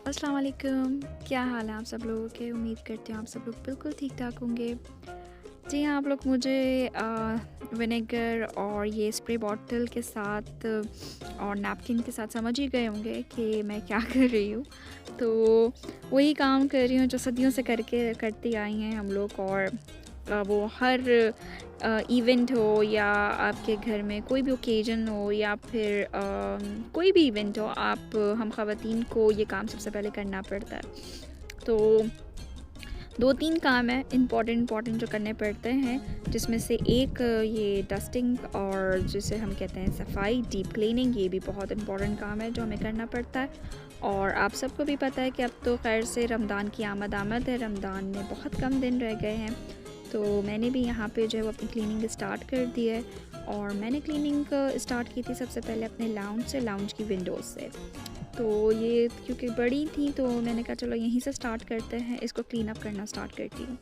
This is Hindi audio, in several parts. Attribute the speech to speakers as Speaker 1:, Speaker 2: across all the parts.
Speaker 1: अस्सलाम वालेकुम। क्या हाल है आप सब लोगों के? उम्मीद करती हूँ आप सब लोग बिल्कुल ठीक-ठाक होंगे। जी हाँ, आप लोग मुझे विनेगर और ये स्प्रे बॉटल के साथ और नैपकिन के साथ समझ ही गए होंगे कि मैं क्या कर रही हूँ। तो वही काम कर रही हूँ जो सदियों से करके करती आई हैं हम लोग। और वो हर इवेंट हो या आपके घर में कोई भी ओकेजन हो या फिर कोई भी इवेंट हो, आप हम ख़वातीन को ये काम सबसे पहले करना पड़ता है। तो 2-3 काम हैं इम्पोर्टेंट जो करने पड़ते हैं, जिसमें से एक ये डस्टिंग और जिसे हम कहते हैं सफाई, डीप क्लीनिंग, ये भी बहुत इम्पोर्टेंट काम है जो हमें करना पड़ता है। और आप सबको भी पता है कि अब तो खैर से रमज़ान की आमद है, रमज़ान में बहुत कम दिन रह गए हैं। तो मैंने भी यहाँ पे जो है वो अपनी क्लीनिंग स्टार्ट कर दी है। और मैंने क्लीनिंग स्टार्ट की थी सबसे पहले अपने लाउंज से, लाउंज की विंडोज़ से। तो ये क्योंकि बड़ी थी तो मैंने कहा चलो यहीं से स्टार्ट करते हैं, इसको क्लीन अप करना स्टार्ट करती हूँ।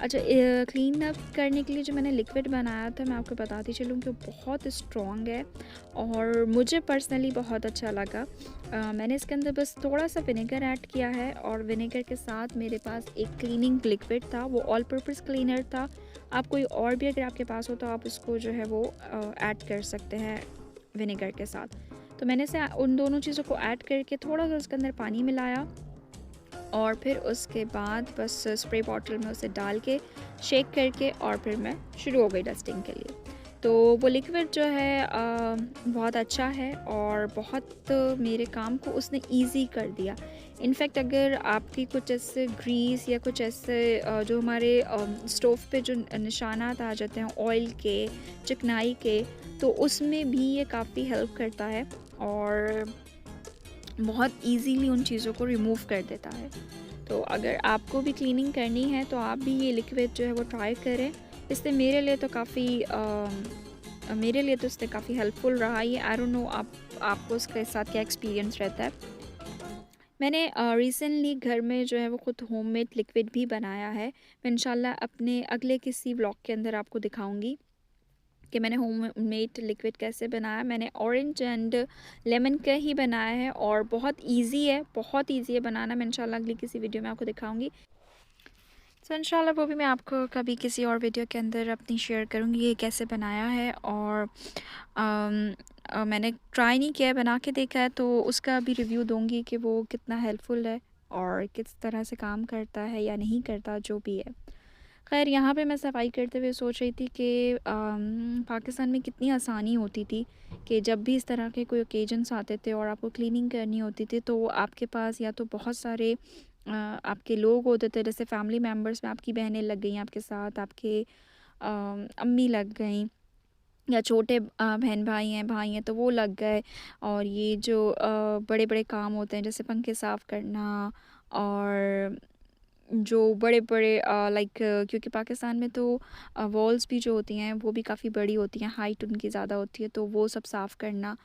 Speaker 1: अच्छा, क्लीन अप करने के लिए जो मैंने लिक्विड बनाया था, मैं आपको बताती चलूँ कि वो बहुत स्ट्रॉन्ग है और मुझे पर्सनली बहुत अच्छा लगा। मैंने इसके अंदर बस थोड़ा-सा विनेगर ऐड किया है और विनेगर के साथ मेरे पास एक क्लीनिंग लिक्विड था, वो ऑल पर्पस क्लीनर था। आप कोई और भी अगर आपके पास हो तो आप उसको जो है वो ऐड कर सकते हैं विनेगर के साथ। तो मैंने से उन दोनों चीज़ों को ऐड करके थोड़ा-सा उसके अंदर पानी मिलाया और फिर उसके बाद बस स्प्रे बॉटल में उसे डाल के शेक करके और फिर मैं शुरू हो गई डस्टिंग के लिए। तो वो लिक्विड जो है बहुत अच्छा है और बहुत मेरे काम को उसने ईज़ी कर दिया। इनफैक्ट अगर आपकी कुछ ऐसे ग्रीस या कुछ ऐसे जो हमारे स्टोव पे जो निशानात आ जाते हैं ऑयल के, चिकनाई के, तो उसमें भी ये काफ़ी हेल्प करता है और बहुत ईज़िली उन चीज़ों को रिमूव कर देता है। तो अगर आपको भी क्लीनिंग करनी है तो आप भी ये लिक्विड जो है वो ट्राई करें। इससे मेरे लिए तो इससे काफ़ी हेल्पफुल रहा ये। आई डोंट नो आपको इसके साथ क्या एक्सपीरियंस रहता है। मैंने रिसेंटली घर में जो है वो खुद होममेड लिक्विड भी बनाया है। मैं इंशाल्लाह अपने अगले किसी व्लॉग के अंदर आपको दिखाऊँगी कि मैंने होममेड लिक्विड कैसे बनाया। मैंने ऑरेंज एंड लेमन का ही बनाया है और बहुत ईज़ी है बनाना। मैं इंशाल्लाह अगली किसी वीडियो में आपको दिखाऊँगी। तो इंशाल्लाह वो भी मैं आपको कभी किसी और वीडियो के अंदर अपनी शेयर करूँगी ये कैसे बनाया है। और मैंने ट्राई नहीं किया है, बना के देखा है तो उसका भी रिव्यू दूँगी कि वो कितना हेल्पफुल है और किस तरह से काम करता है या नहीं करता, जो भी है। ख़ैर, यहाँ पे मैं सफाई करते हुए सोच रही थी कि पाकिस्तान में कितनी आसानी होती थी कि जब भी इस तरह के कोई ओकेजन्स आते थे और आपको क्लीनिंग करनी होती थी तो आपके पास या तो बहुत सारे आपके लोग होते थे, जैसे फैमिली मेम्बर्स में आपकी बहनें लग गईं आपके साथ, आपके अम्मी लग गईं या छोटे बहन भाई हैं तो वो लग गए। और ये जो बड़े-बड़े काम होते हैं जैसे पंखे साफ़ करना और जो बड़े-बड़े लाइक, क्योंकि पाकिस्तान में तो वॉल्स भी जो होती हैं वो भी काफ़ी बड़ी होती हैं, हाइट उनकी ज़्यादा होती है, तो वो सब साफ़ करना,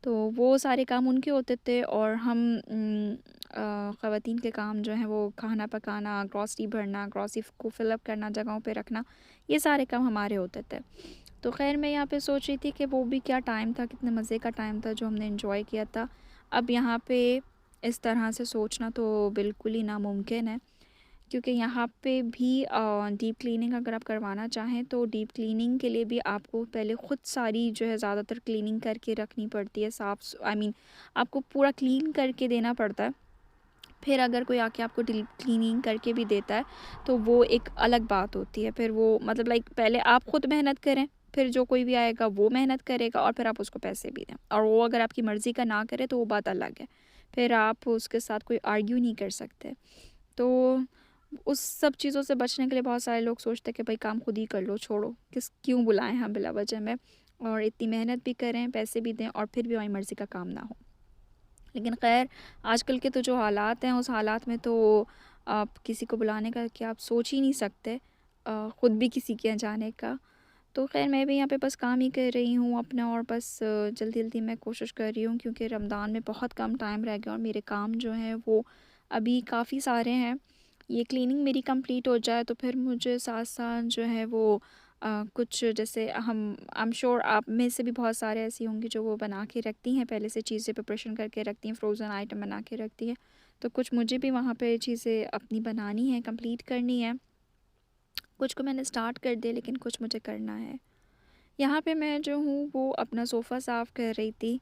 Speaker 1: तो वो सारे काम उनके होते थे। और हम ख़वातीन के काम जो हैं वो खाना पकाना, ग्रॉसरी भरना, ग्रॉसरी को फ़िल अप करना, जगहों पे रखना, ये सारे काम हमारे होते थे। तो ख़ैर मैं यहाँ पे सोच रही थी कि वो भी क्या टाइम था, कितने मज़े का टाइम था जो हमने एन्जॉय किया था। अब यहाँ पे इस तरह से सोचना तो बिल्कुल ही नामुमकिन है, क्योंकि यहाँ पे भी डीप क्लीनिंग अगर आप करवाना चाहें तो डीप क्लीनिंग के लिए भी आपको पहले ख़ुद सारी जो है ज़्यादातर क्लीनिंग करके रखनी पड़ती है, साफ़ आई मीन आपको पूरा क्लीन करके देना पड़ता है। फिर अगर कोई आके आपको डीप क्लीनिंग करके भी देता है तो वो एक अलग बात होती है। फिर वो मतलब लाइक पहले आप ख़ुद मेहनत करें, फिर जो कोई भी आएगा वो मेहनत करेगा और फिर आप उसको पैसे भी दें, और वो अगर आपकी मर्ज़ी का ना करे तो वो बात अलग है। फिर आप उसके साथ कोई आर्ग्यू नहीं कर सकते। तो उस सब चीज़ों से बचने के लिए बहुत सारे लोग सोचते हैं कि भाई काम खुद ही कर लो, छोड़ो, क्यों बुलाएं हम बिला वजह में, और इतनी मेहनत भी करें, पैसे भी दें और फिर भी हमारी मर्ज़ी का काम ना हो। लेकिन खैर, आजकल के तो जो हालात हैं उस हालात में तो आप किसी को बुलाने का क्या आप सोच ही नहीं सकते, ख़ुद भी किसी के यहाँ जाने का। तो खैर मैं भी यहाँ पे बस काम ही कर रही हूँ अपना, और बस जल्दी-जल्दी मैं कोशिश कर रही हूँ क्योंकि रमज़ान में बहुत कम टाइम रह गया और मेरे काम जो हैं वो अभी काफ़ी सारे हैं। ये क्लीनिंग मेरी कंप्लीट हो जाए तो फिर मुझे साथ-साथ जो है वो कुछ जैसे आई एम श्योर आप में से भी बहुत सारे ऐसी होंगी जो वो बना के रखती हैं, पहले से चीज़ें प्रिपरेशन करके रखती हैं, फ्रोज़न आइटम बना के रखती हैं। तो कुछ मुझे भी वहाँ पे चीज़ें अपनी बनानी है, कंप्लीट करनी है। कुछ को मैंने स्टार्ट कर दिया लेकिन कुछ मुझे करना है। यहाँ पे मैं जो हूँ वो अपना सोफ़ा साफ़ कर रही थी।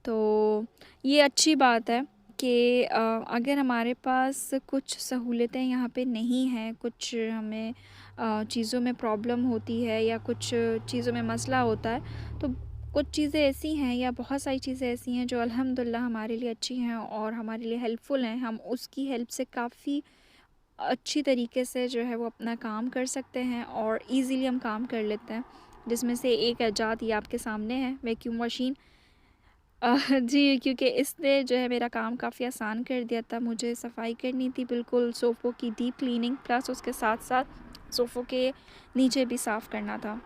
Speaker 1: तो ये अच्छी बात है कि अगर हमारे पास कुछ सहूलतें यहाँ पे नहीं हैं, कुछ हमें चीज़ों में प्रॉब्लम होती है या कुछ चीज़ों में मसला होता है, तो कुछ चीज़ें ऐसी हैं या बहुत सारी चीज़ें ऐसी हैं जो अल्हम्दुलिल्लाह हमारे लिए अच्छी हैं और हमारे लिए हेल्पफुल हैं। हम उसकी हेल्प से काफ़ी अच्छी तरीके से जो है वो अपना काम कर सकते हैं और ईज़िली हम काम कर लेते हैं। जिसमें से एक ईजाद ये आपके सामने है, वैक्यूम मशीन। जी, क्योंकि इसने जो है मेरा काम काफ़ी आसान कर दिया था। मुझे सफाई करनी थी बिल्कुल सोफ़ों की डीप क्लीनिंग, प्लस उसके साथ-साथ सोफ़ों के नीचे भी साफ़ करना था।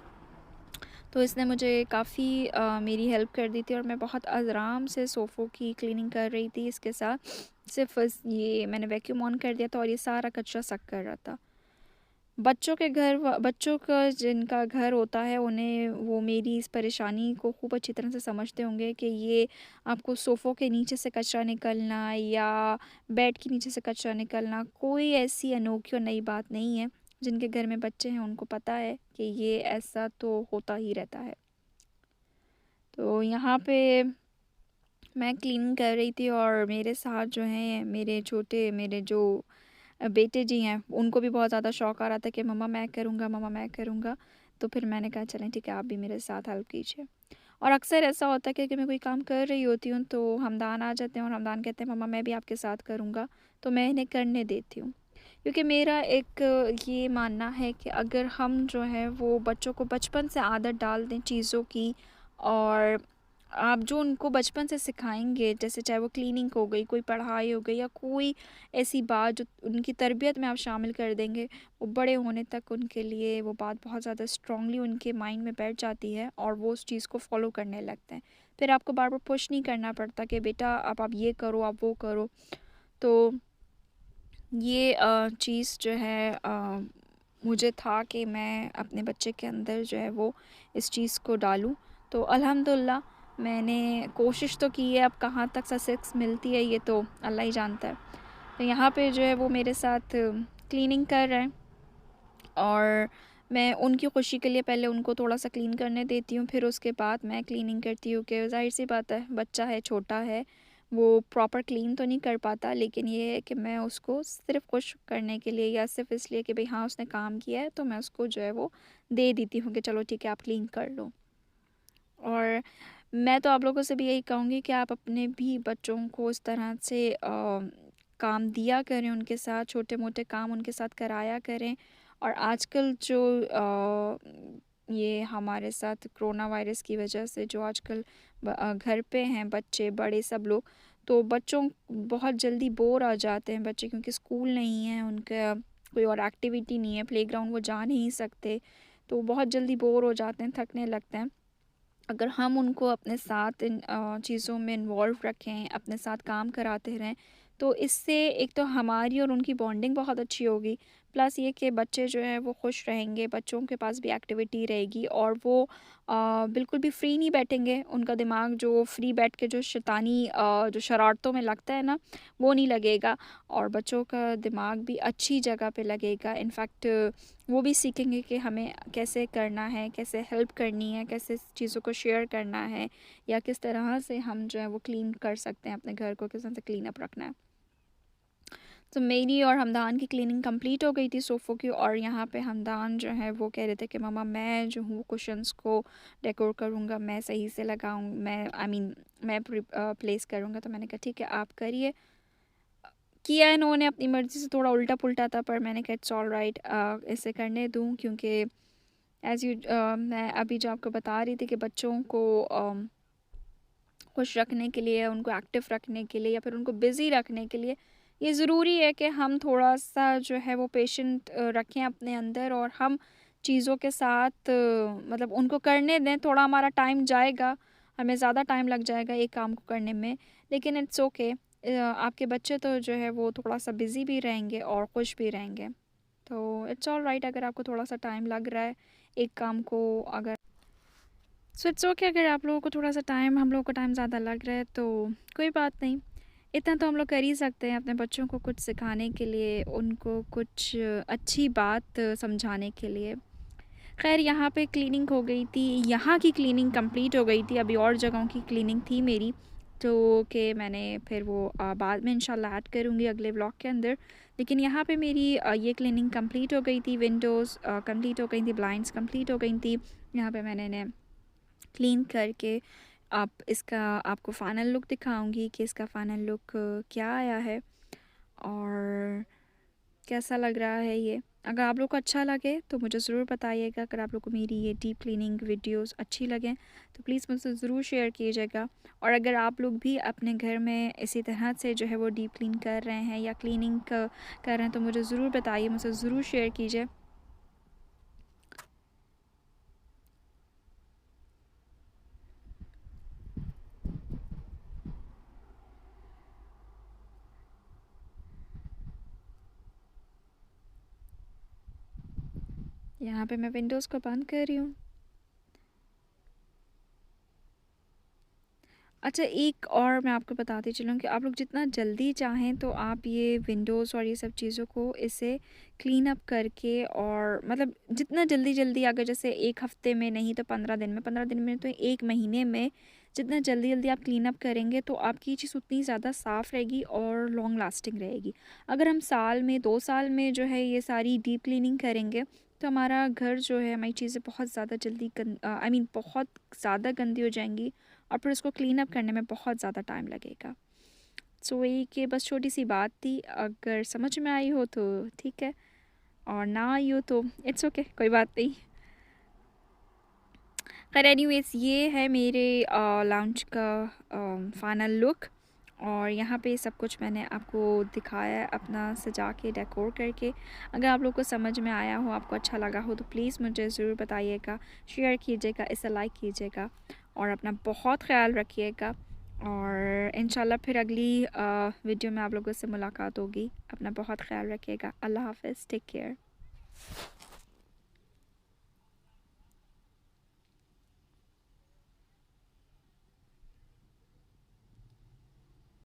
Speaker 1: तो इसने मुझे काफ़ी मेरी हेल्प कर दी थी और मैं बहुत आराम से सोफ़ों की क्लीनिंग कर रही थी। इसके साथ सिर्फ़ ये मैंने वैक्यूम ऑन कर दिया था और ये सारा कचरा सक कर रहा था। बच्चों का जिनका घर होता है उन्हें वो मेरी इस परेशानी को खूब अच्छी तरह से समझते होंगे कि ये आपको सोफ़ों के नीचे से कचरा निकलना या बेड के नीचे से कचरा निकलना कोई ऐसी अनोखी और नई बात नहीं है। जिनके घर में बच्चे हैं उनको पता है कि ये ऐसा तो होता ही रहता है। तो यहाँ पे मैं क्लीनिंग कर रही थी और मेरे साथ जो हैं मेरे जो बेटे जी हैं, उनको भी बहुत ज़्यादा शौक आ रहा था कि मम्मा मैं करूँगा, मम्मा मैं करूँगा। तो फिर मैंने कहा चलें ठीक है, आप भी मेरे साथ हेल्प कीजिए। और अक्सर ऐसा होता है कि मैं कोई काम कर रही होती हूँ तो हमदान आ जाते हैं और हमदान कहते हैं मम्मा मैं भी आपके साथ करूँगा, तो मैं इन्हें करने देती हूँ। क्योंकि मेरा एक ये मानना है कि अगर हम जो है वो बच्चों को बचपन से आदत डाल दें चीज़ों की, और आप जो उनको बचपन से सिखाएँगे, जैसे चाहे वो क्लीनिंग हो गई, कोई पढ़ाई हो गई या कोई ऐसी बात जो उनकी तरबियत में आप शामिल कर देंगे, वो बड़े होने तक उनके लिए वो बात बहुत ज़्यादा स्ट्रॉन्गली उनके माइंड में बैठ जाती है और वो उस चीज़ को फ़ॉलो करने लगते हैं। फिर आपको बार-बार पुश नहीं करना पड़ता कि बेटा अब आप ये करो, आप वो करो। तो ये चीज़ जो है मुझे था कि मैं अपने बच्चे के अंदर जो है वो इस चीज़ को डालूँ। तो अल्हम्दुलिल्लाह मैंने कोशिश तो की है, अब कहाँ तक सक्सेस मिलती है ये तो अल्लाह ही जानता है। तो यहाँ पे जो है वो मेरे साथ क्लीनिंग कर रहे हैं और मैं उनकी खुशी के लिए पहले उनको थोड़ा-सा क्लीन करने देती हूँ, फिर उसके बाद मैं क्लीनिंग करती हूँ कि ज़ाहिर-सी बात है, बच्चा है, छोटा है, वो प्रॉपर क्लीन तो नहीं कर पाता, लेकिन ये है कि मैं उसको सिर्फ़ खुश करने के लिए या सिर्फ़ इसलिए कि भई हाँ, उसने काम किया है, तो मैं उसको जो है वो दे देती हूँ कि चलो ठीक है, आप क्लीन कर लो। और मैं तो आप लोगों से भी यही कहूँगी कि आप अपने भी बच्चों को इस तरह से काम दिया करें, उनके साथ छोटे-मोटे काम उनके साथ कराया करें। और आजकल जो ये हमारे साथ कोरोना वायरस की वजह से जो आजकल घर पे हैं बच्चे, बड़े सब लोग, तो बच्चों बहुत जल्दी बोर आ जाते हैं बच्चे, क्योंकि स्कूल नहीं है, उनका कोई और एक्टिविटी नहीं है, प्लेग्राउंड वो जा नहीं सकते, तो बहुत जल्दी बोर हो जाते हैं, थकने लगते हैं। अगर हम उनको अपने साथ इन चीज़ों में इन्वॉल्व रखें, अपने साथ काम कराते रहें, तो इससे एक तो हमारी और उनकी बॉन्डिंग बहुत अच्छी होगी। प्लस ये कि बच्चे जो हैं वो खुश रहेंगे, बच्चों के पास भी एक्टिविटी रहेगी और वो बिल्कुल भी फ्री नहीं बैठेंगे। उनका दिमाग जो फ्री बैठ के जो शैतानी जो शरारतों में लगता है ना, वो नहीं लगेगा और बच्चों का दिमाग भी अच्छी जगह पे लगेगा। इनफैक्ट वो भी सीखेंगे कि हमें कैसे करना है, कैसे हेल्प करनी है, कैसे चीज़ों को शेयर करना है या किस तरह से हम जो है वो क्लीन कर सकते हैं अपने घर को, किस तरह से क्लीन अप रखना है। तो मेरी और हमदान की क्लीनिंग कंप्लीट हो गई थी सोफ़ों की, और यहाँ पे हमदान जो है वो कह रहे थे कि मम्मा मैं जो हूँ कुशन्स को डेकोर करूँगा, मैं सही से लगाऊँ, मैं आई मीन मैं प्लेस करूँगा। तो मैंने कहा ठीक है आप करिए। किया इन्होंने अपनी मर्ज़ी से, थोड़ा उल्टा-पुल्टा था पर मैंने कहा इट्स ऑलराइट, इसे करने दूँ, क्योंकि मैं अभी जो आपको बता रही थी कि बच्चों को खुश रखने के लिए, उनको एक्टिव रखने के लिए या फिर उनको बिज़ी रखने के लिए ये ज़रूरी है कि हम थोड़ा-सा जो है वो पेशेंट रखें अपने अंदर और हम चीज़ों के साथ मतलब उनको करने दें। थोड़ा हमारा टाइम जाएगा, हमें ज़्यादा टाइम लग जाएगा एक काम को करने में, लेकिन इट्स ओके। आपके बच्चे तो जो है वो थोड़ा-सा बिज़ी भी रहेंगे और खुश भी रहेंगे। तो इट्स ऑलराइट अगर आपको थोड़ा-सा टाइम लग रहा है, एक काम को अगर सो इट्स ओके, अगर आप लोगों को थोड़ा-सा टाइम हम लोगों को टाइम ज़्यादा लग रहा है तो कोई बात नहीं। इतना तो हम लोग कर ही सकते हैं अपने बच्चों को कुछ सिखाने के लिए, उनको कुछ अच्छी बात समझाने के लिए। ख़ैर यहाँ पे क्लीनिंग हो गई थी, यहाँ की क्लीनिंग कंप्लीट हो गई थी, अभी और जगहों की क्लीनिंग थी मेरी, तो कि मैंने फिर वो बाद में इंशाल्लाह ऐड करूँगी अगले व्लॉग के अंदर। लेकिन यहाँ पे मेरी ये क्लीनिंग कंप्लीट हो गई थी, विंडोज़ कंप्लीट हो गई थी, ब्लाइंड्स कंप्लीट हो गई थी। यहाँ पे मैंने इन्हें क्लीन करके अब इसका आपको फ़ाइनल लुक दिखाऊँगी कि इसका फ़ाइनल लुक क्या आया है और कैसा लग रहा है ये। अगर आप लोग को अच्छा लगे तो मुझे ज़रूर बताइएगा। अगर आप लोग को मेरी ये डीप क्लीनिंग वीडियोस अच्छी लगें तो प्लीज़ मुझसे ज़रूर शेयर कीजिएगा। और अगर आप लोग भी अपने घर में इसी तरह से जो है वो डीप क्लीन कर रहे हैं या क्लीनिंग कर रहे हैं तो मुझे ज़रूर बताइए, मुझसे ज़रूर शेयर कीजिए। यहाँ पे मैं विंडोज़ को बंद कर रही हूँ। अच्छा, एक और मैं आपको बताती चलूँ कि आप लोग जितना जल्दी चाहें तो आप ये विंडोज़ और ये सब चीज़ों को इसे क्लीन अप करके और मतलब जितना जल्दी-जल्दी, अगर जैसे 1 हफ़्ते में नहीं तो 15 दिन में, 15 दिन में तो 1 महीने में, जितना जल्दी-जल्दी आप क्लीन अप करेंगे तो आपकी चीज़ उतनी ज़्यादा साफ़ रहेगी और लॉन्ग लास्टिंग रहेगी। अगर हम साल में 2 साल में जो है ये सारी डीप क्लीनिंग करेंगे तो हमारा घर जो है, हमारी चीज़ें बहुत ज़्यादा जल्दी आई मीन बहुत ज़्यादा गंदी हो जाएँगी और फिर उसको क्लीन अप करने में बहुत ज़्यादा टाइम लगेगा। सो वही कि बस छोटी-सी बात थी, अगर समझ में आई हो तो ठीक है और ना आई हो तो इट्स ओके, कोई बात नहीं। खैर एनीवेज़ ये है मेरे लाउंज का फाइनल लुक और यहाँ पे सब कुछ मैंने आपको दिखाया है अपना सजा के डेकोर करके। अगर आप लोग को समझ में आया हो, आपको अच्छा लगा हो तो प्लीज़ मुझे ज़रूर बताइएगा, शेयर कीजिएगा, इसे लाइक कीजिएगा और अपना बहुत ख़्याल रखिएगा और इंशाल्लाह फिर अगली वीडियो में आप लोगों से मुलाकात होगी। अपना बहुत ख़्याल रखिएगा। अल्लाह हाफ़िज़, टेक केयर।